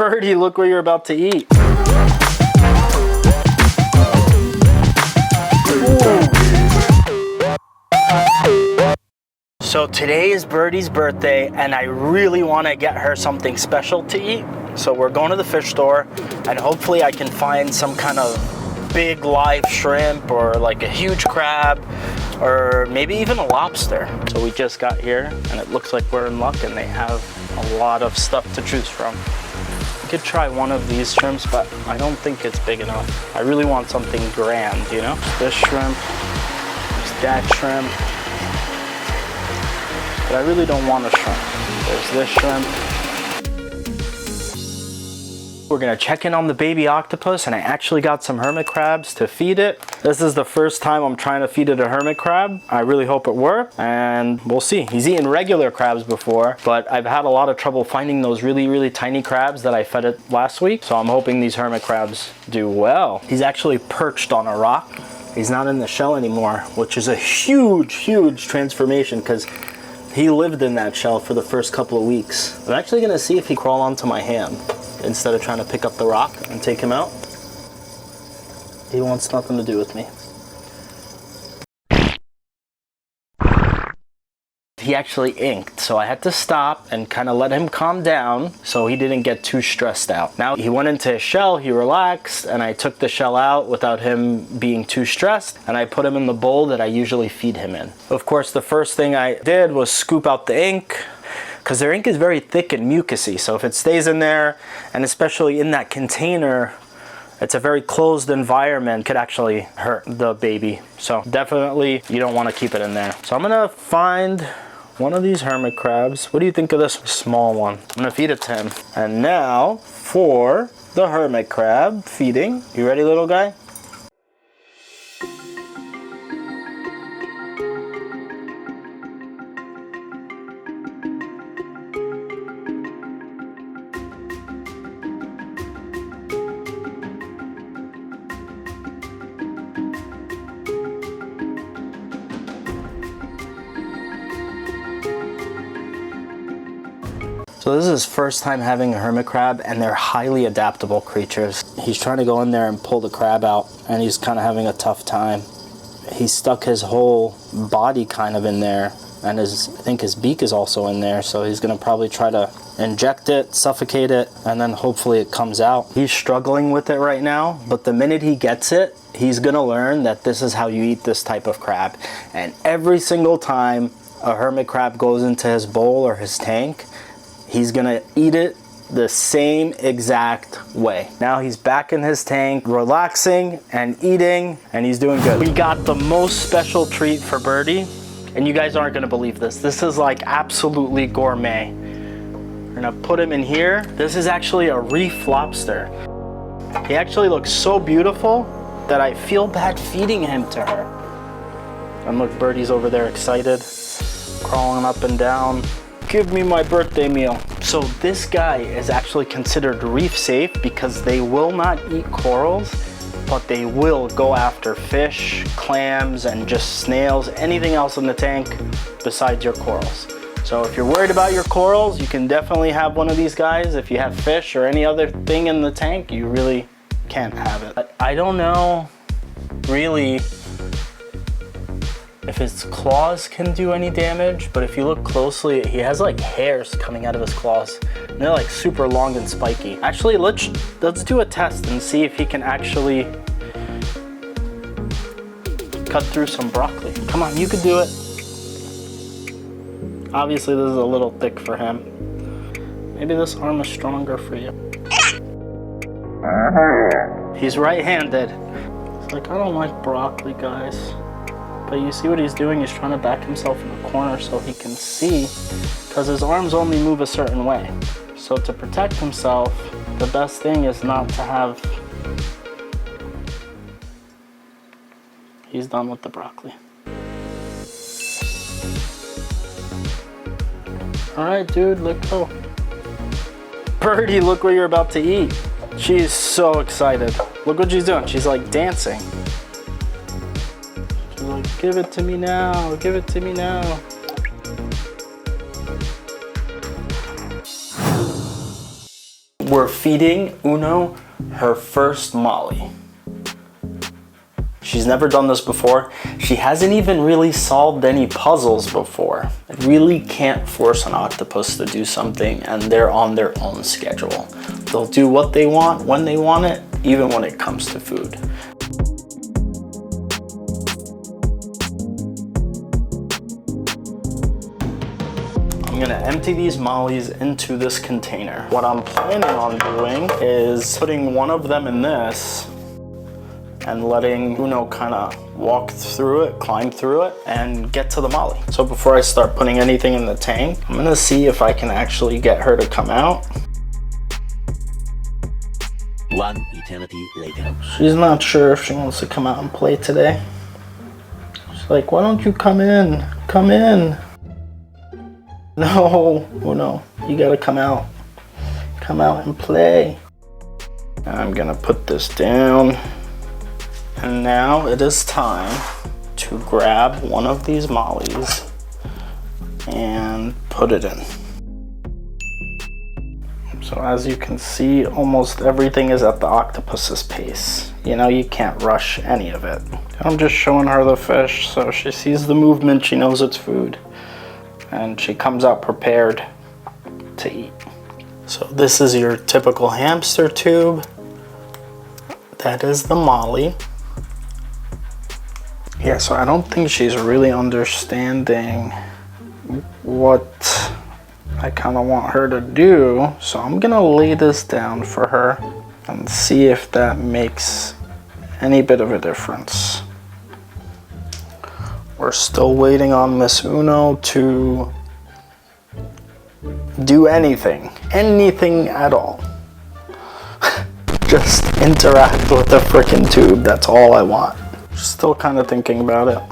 Birdie, look what you're about to eat. So today is Birdie's birthday and I really want to get her something special to eat. So we're going to the fish store and hopefully I can find some kind of big live shrimp or like a huge crab or maybe even a lobster. So we just got here and it looks like we're in luck and they have a lot of stuff to choose from. We could try one of these shrimps, but I don't think it's big enough. I really want something grand, you know? This shrimp, there's that shrimp. But I really don't want a shrimp. There's this shrimp. We're gonna check in on the baby octopus and I actually got some hermit crabs to feed it. This is the first time I'm trying to feed it a hermit crab. I really hope it works and we'll see. He's eaten regular crabs before, but I've had a lot of trouble finding those really tiny crabs that I fed it last week. So I'm hoping these hermit crabs do well. He's actually perched on a rock. He's not in the shell anymore, which is a huge transformation because he lived in that shell for the first couple of weeks. I'm actually gonna see if he crawl onto my hand instead of trying to pick up the rock and take him out. He wants nothing to do with me. He actually inked, so I had to stop and kind of let him calm down so he didn't get too stressed out. Now he went into his shell, he relaxed, and I took the shell out without him being too stressed, and I put him in the bowl that I usually feed him in. Of course, the first thing I did was scoop out the ink, because their ink is very thick and mucousy, so if it stays in there, and especially in that container, it's a very closed environment, could actually hurt the baby. So definitely you don't want to keep it in there. So I'm gonna find one of these hermit crabs. What do you think of this small one? I'm gonna feed it to him. And now for the hermit crab feeding. You ready, little guy? So this is his first time having a hermit crab and they're highly adaptable creatures. He's trying to go in there and pull the crab out and he's kind of having a tough time. He stuck his whole body kind of in there and I think his beak is also in there, so he's gonna probably try to inject it, suffocate it, and then hopefully it comes out. He's struggling with it right now, but the minute he gets it, he's gonna learn that this is how you eat this type of crab. And every single time a hermit crab goes into his bowl or his tank, he's gonna eat it the same exact way. Now he's back in his tank, relaxing and eating, and he's doing good. We got the most special treat for Birdie, and you guys aren't gonna believe this. This is like absolutely gourmet. We're gonna put him in here. This is actually a reef lobster. He actually looks so beautiful that I feel bad feeding him to her. And look, Birdie's over there excited, crawling up and down. Give me my birthday meal. So this guy is actually considered reef safe because they will not eat corals, but they will go after fish, clams, and just snails, anything else in the tank besides your corals. So if you're worried about your corals, you can definitely have one of these guys. If you have fish or any other thing in the tank, you really can't have it. But I don't know really if his claws can do any damage, but if you look closely, he has like hairs coming out of his claws. And they're like super long and spiky. Actually, let's do a test and see if he can actually cut through some broccoli. Come on, you could do it. Obviously, this is a little thick for him. Maybe this arm is stronger for you. He's right-handed. He's like, I don't like broccoli, guys. But you see what he's doing? He's trying to back himself in the corner so he can see, because his arms only move a certain way. So to protect himself, the best thing is not to have... He's done with the broccoli. All right, dude, let go. Birdie, look what you're about to eat. She's so excited. Look what she's doing. She's like dancing. She's like, give it to me now, give it to me now. We're feeding Uno her first molly. She's never done this before. She hasn't even really solved any puzzles before. I really can't force an octopus to do something, and they're on their own schedule. They'll do what they want, when they want it, even when it comes to food. I'm gonna empty these mollies into this container. What I'm planning on doing is putting one of them in this and letting Uno kind of walk through it, climb through it, and get to the molly. So before I start putting anything in the tank, I'm gonna see if I can actually get her to come out. 1 eternity later. She's not sure if she wants to come out and play today. She's like, why don't you come in? Come in. No, Uno, you gotta come out. Come out and play. I'm gonna put this down. And now it is time to grab one of these mollies and put it in. So as you can see, almost everything is at the octopus's pace. You know, you can't rush any of it. I'm just showing her the fish, so she sees the movement, she knows it's food, and she comes out prepared to eat. So this is your typical hamster tube. That is the molly. Yeah, so I don't think she's really understanding what I kind of want her to do. So I'm gonna lay this down for her and see if that makes any bit of a difference. We're still waiting on Miss Uno to do anything at all. Just interact with the frickin' tube, that's all I want. Still kind of thinking about it.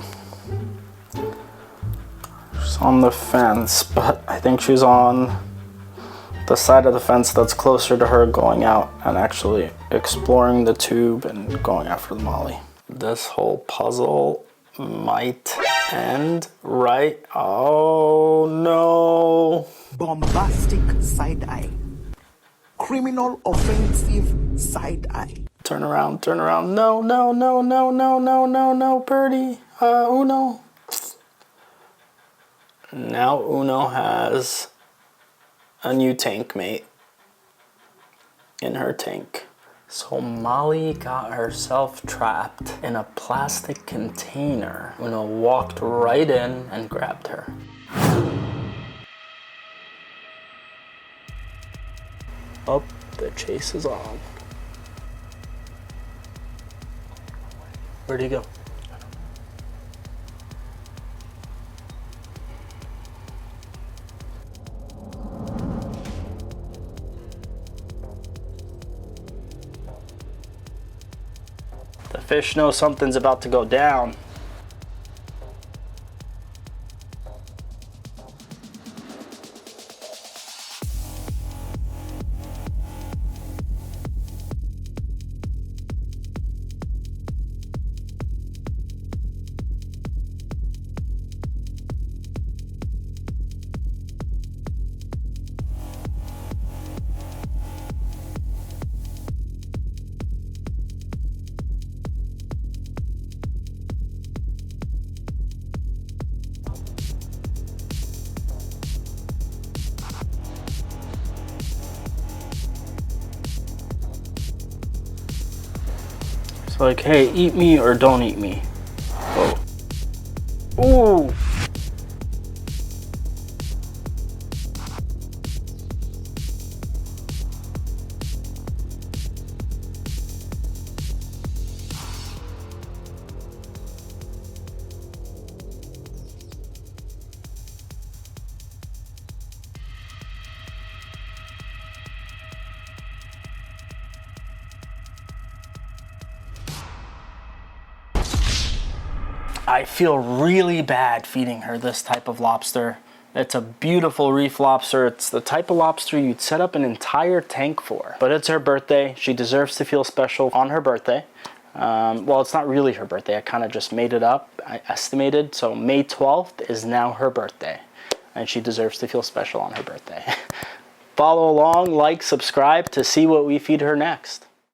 She's on the fence, but I think she's on the side of the fence that's closer to her going out and actually exploring the tube and going after the molly. This whole puzzle might end right. Oh no. Bombastic side eye. Criminal offensive side eye. Turn around, turn around. No, no, no, no, no, no, no, no, Birdie. Uno. Now Uno has a new tank mate in her tank. So Molly got herself trapped in a plastic container. Uno walked right in and grabbed her. Oh, the chase is on. Where'd he go? The fish knows something's about to go down. Like, hey, eat me or don't eat me. Oh. Ooh. I feel really bad feeding her this type of lobster. It's a beautiful reef lobster. It's the type of lobster you'd set up an entire tank for. But it's her birthday. She deserves to feel special on her birthday. Well, it's not really her birthday. I kind of just made it up. I estimated. So May 12th is now her birthday. And she deserves to feel special on her birthday. Follow along, like, subscribe to see what we feed her next.